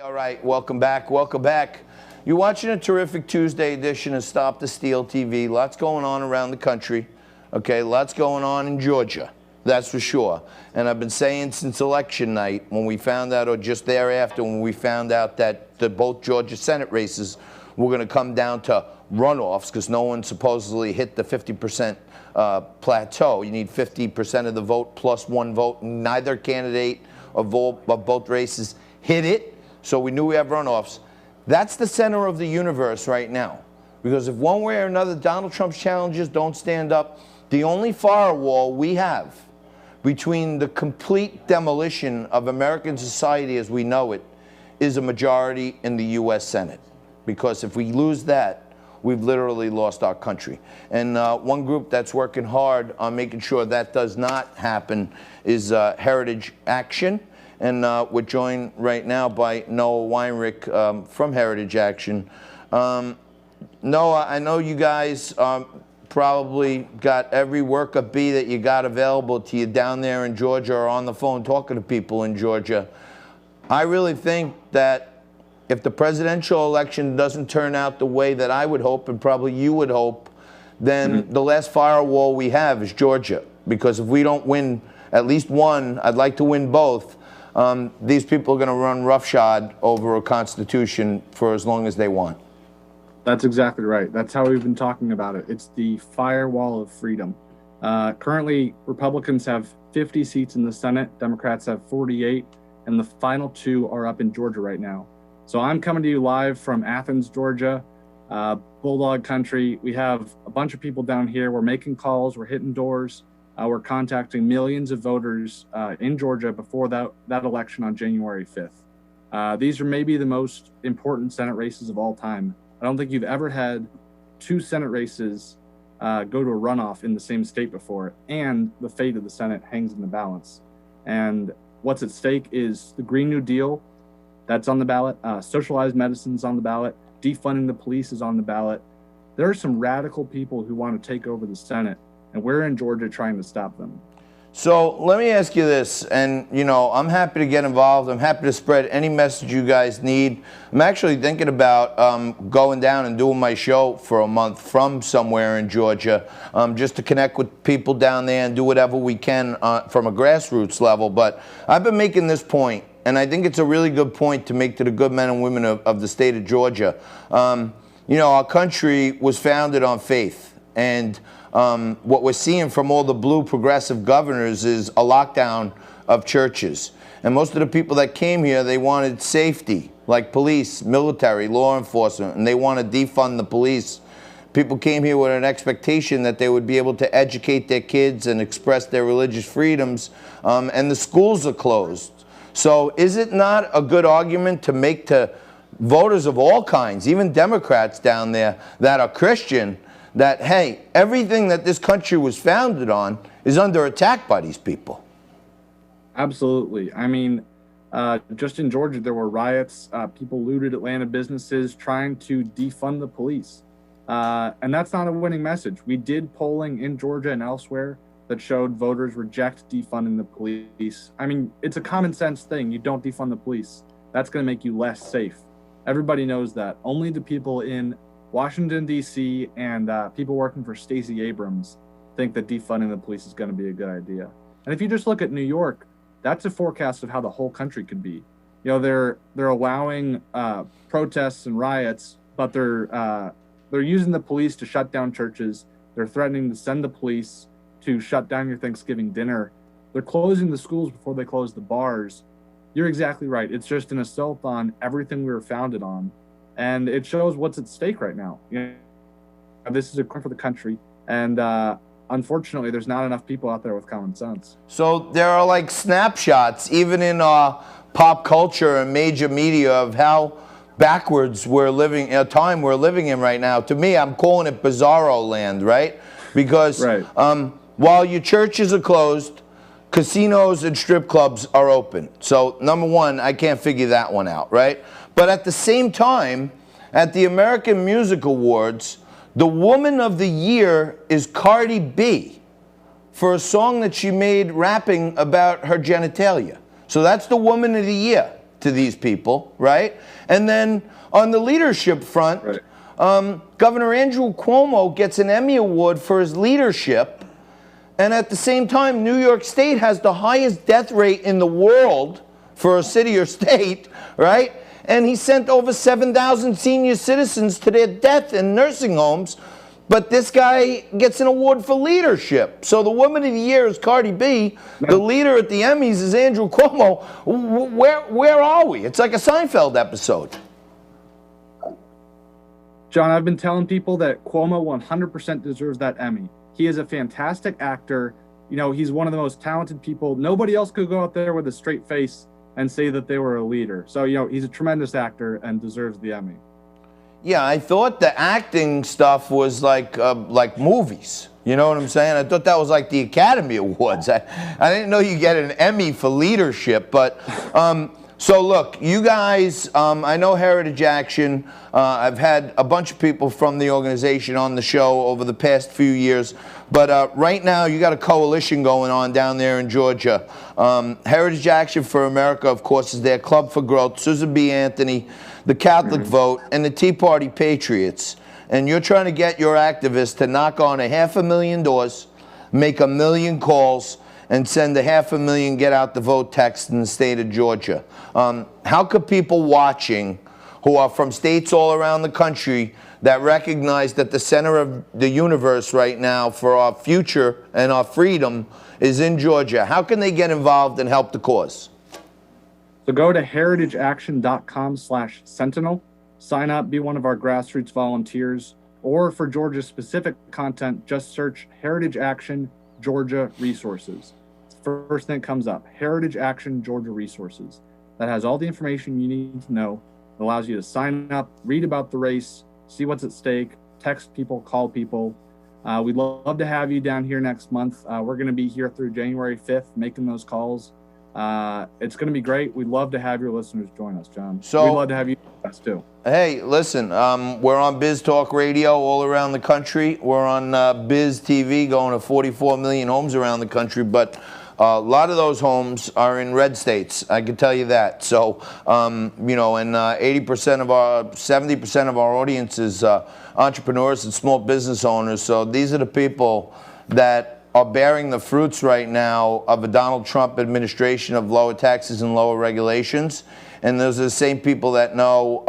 All right, welcome back. Welcome back. You're watching a terrific Tuesday edition of Stop the Steal TV. Lots going on around the country. Okay, lots going on in Georgia. That's for sure. And I've been saying since election night, when we found out, or just thereafter, when we found out that both Georgia Senate races were going to come down to runoffs because no one supposedly hit the 50% plateau. You need 50% of the vote plus one vote. Neither candidate of both races hit it. So we knew we have runoffs. That's the center of the universe right now. Because if one way or another Donald Trump's challenges don't stand up, the only firewall we have between the complete demolition of American society as we know it is a majority in the U.S. Senate. Because if we lose that, we've literally lost our country. And one group that's working hard on making sure that does not happen is Heritage Action. And we're joined right now by Noah Weinrich from Heritage Action. Noah, I know you guys probably got every worker bee that you got available to you down there in Georgia or on the phone talking to people in Georgia. I really think that if the presidential election doesn't turn out the way that I would hope and probably you would hope, then the last firewall we have is Georgia. Because if we don't win at least one, I'd like to win both. These people are going to run roughshod over a constitution for as long as they want. That's exactly right. That's how we've been talking about it. It's the firewall of freedom. Currently, Republicans have 50 seats in the Senate. Democrats have 48, and the final two are up in Georgia right now. So I'm coming to you live from Athens, Georgia, Bulldog Country. We have a bunch of people down here. We're making calls. We're hitting doors. We're contacting millions of voters in Georgia before that election on January 5th. These are maybe the most important Senate races of all time. I don't think you've ever had two Senate races go to a runoff in the same state before, and the fate of the Senate hangs in the balance. And what's at stake is the Green New Deal, that's on the ballot, socialized medicine's on the ballot, defunding the police is on the ballot. There are some radical people who want to take over the Senate, and we're in Georgia trying to stop them. So let me ask you this, and I'm happy to get involved. I'm happy to spread any message you guys need. I'm actually thinking about going down and doing my show for a month from somewhere in Georgia, just to connect with people down there and do whatever we can from a grassroots level. But I've been making this point, and I think it's a really good point to make to the good men and women of the state of Georgia. Our country was founded on faith, and what we're seeing from all the blue progressive governors is a lockdown of churches. And most of the people that came here, they wanted safety, like police, military, law enforcement, and they want to defund the police. People came here with an expectation that they would be able to educate their kids and express their religious freedoms, and the schools are closed. So is it not a good argument to make to voters of all kinds, even Democrats down there that are Christian, that, hey, everything that this country was founded on is under attack by these people? Absolutely. I mean, just in Georgia, there were riots. People looted Atlanta businesses trying to defund the police. And that's not a winning message. We did polling in Georgia and elsewhere that showed voters reject defunding the police. I mean, it's a common sense thing. You don't defund the police. That's going to make you less safe. Everybody knows that. Only the people in Washington, D.C., and people working for Stacey Abrams think that defunding the police is going to be a good idea. And if you just look at New York, that's a forecast of how the whole country could be. They're allowing protests and riots, but they're using the police to shut down churches. They're threatening to send the police to shut down your Thanksgiving dinner. They're closing the schools before they close the bars. You're exactly right. It's just an assault on everything we were founded on. And it shows what's at stake right now. This is a crime for the country. And unfortunately, there's not enough people out there with common sense. So there are like snapshots, even in pop culture and major media, of how backwards we're living, a time we're living in right now. To me, I'm calling it bizarro land, right? Because while your churches are closed, casinos and strip clubs are open. So number one, I can't figure that one out, right? But at the same time, at the American Music Awards, the Woman of the Year is Cardi B for a song that she made rapping about her genitalia. So that's the Woman of the Year. to these people, right? And then on the leadership front, Governor Andrew Cuomo gets an Emmy Award for his leadership. And at the same time, New York State has the highest death rate in the world for a city or state, right? And he sent over 7,000 senior citizens to their death in nursing homes. But this guy gets an award for leadership. So the woman of the year is Cardi B. The leader at the Emmys is Andrew Cuomo. Where are we? It's like a Seinfeld episode. John, I've been telling people that Cuomo 100% deserves that Emmy. He is a fantastic actor. You know, he's one of the most talented people. Nobody else could go out there with a straight face and say that they were a leader. So, you know, he's a tremendous actor and deserves the Emmy. Yeah, I thought the acting stuff was like movies. You know what I'm saying? I thought that was like the Academy Awards. I didn't know you get an Emmy for leadership. But so look, you guys, I know Heritage Action. I've had a bunch of people from the organization on the show over the past few years. But right now, you got a coalition going on down there in Georgia. Heritage Action for America, of course, is their Club for Growth. Susan B. Anthony, the Catholic Vote, and the Tea Party Patriots. And you're trying to get your activists to knock on 500,000 doors, make 1 million calls, and send 500,000 get out the vote text in the state of Georgia. How could people watching who are from states all around the country that recognize that the center of the universe right now for our future and our freedom is in Georgia, how can they get involved and help the cause? So go to heritageaction.com/sentinel, sign up, be one of our grassroots volunteers, or for Georgia specific content, just search Heritage Action Georgia Resources. It's the first thing that comes up, Heritage Action Georgia Resources. That has all the information you need to know. It allows you to sign up, read about the race, see what's at stake, text people, call people. We'd love to have you down here next month. We're going to be here through January 5th, making those calls. It's going to be great. We'd love to have your listeners join us, John. So we'd love to have you join us too. Hey, listen, we're on Biz Talk Radio all around the country. We're on Biz TV going to 44 million homes around the country, but a lot of those homes are in red states. I can tell you that. So, you know, and 70% of our audience is entrepreneurs and small business owners. So these are the people that are bearing the fruits right now of a Donald Trump administration of lower taxes and lower regulations. And those are the same people that know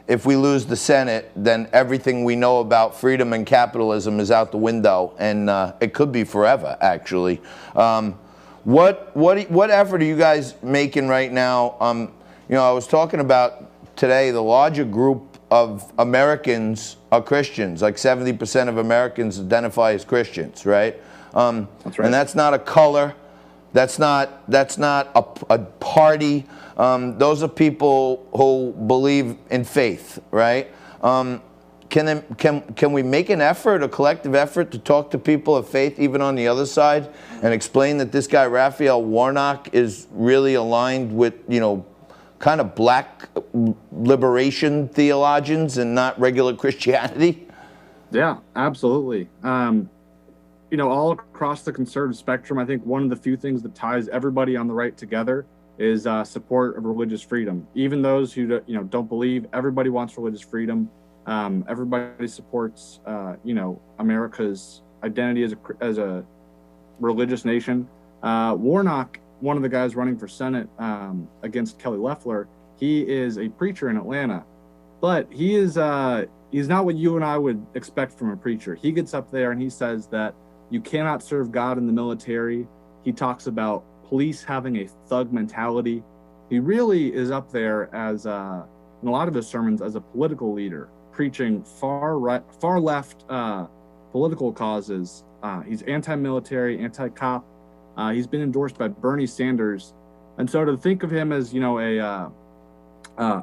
if we lose the Senate, then everything we know about freedom and capitalism is out the window. And it could be forever, actually. What effort are you guys making right now? You know, I was talking about today, the larger group of Americans are Christians. Like 70% of Americans identify as Christians, right? That's right. And that's not a color. That's not a party. Those are people who believe in faith, right? Can we make an effort, a collective effort, to talk to people of faith, even on the other side, and explain that this guy Raphael Warnock is really aligned with, you know, kind of black liberation theologians and not regular Christianity? Yeah, absolutely. You know, all across the conservative spectrum, I think one of the few things that ties everybody on the right together is support of religious freedom. Even those who don't believe, everybody wants religious freedom. Everybody supports, you know, America's identity as a religious nation. Warnock, one of the guys running for Senate against Kelly Loeffler, he is a preacher in Atlanta, but he's not what you and I would expect from a preacher. He gets up there and he says that you cannot serve God in the military. He talks about police having a thug mentality. He really is up there as, in a lot of his sermons, as a political leader, preaching far left political causes. He's anti-military, anti-cop. He's been endorsed by Bernie Sanders, and so to think of him as, you know, a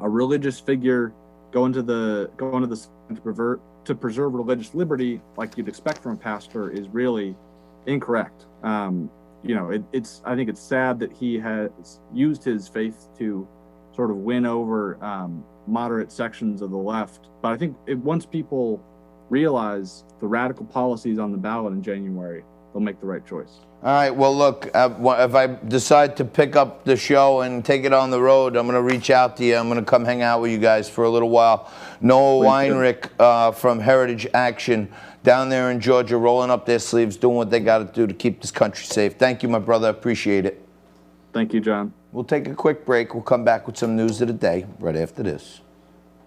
religious figure going to the to preserve religious liberty like you'd expect from a pastor is really incorrect. You know, I think it's sad that he has used his faith to sort of win over moderate sections of the left. But I think once people realize the radical policies on the ballot in January, they'll make the right choice. All right. Well, look, if I decide to pick up the show and take it on the road, I'm going to reach out to you. I'm going to come hang out with you guys for a little while. Noah Weinrich from Heritage Action down there in Georgia, rolling up their sleeves, doing what they got to do to keep this country safe. Thank you, my brother. Appreciate it. Thank you, John. We'll take a quick break. We'll come back with some news of the day right after this.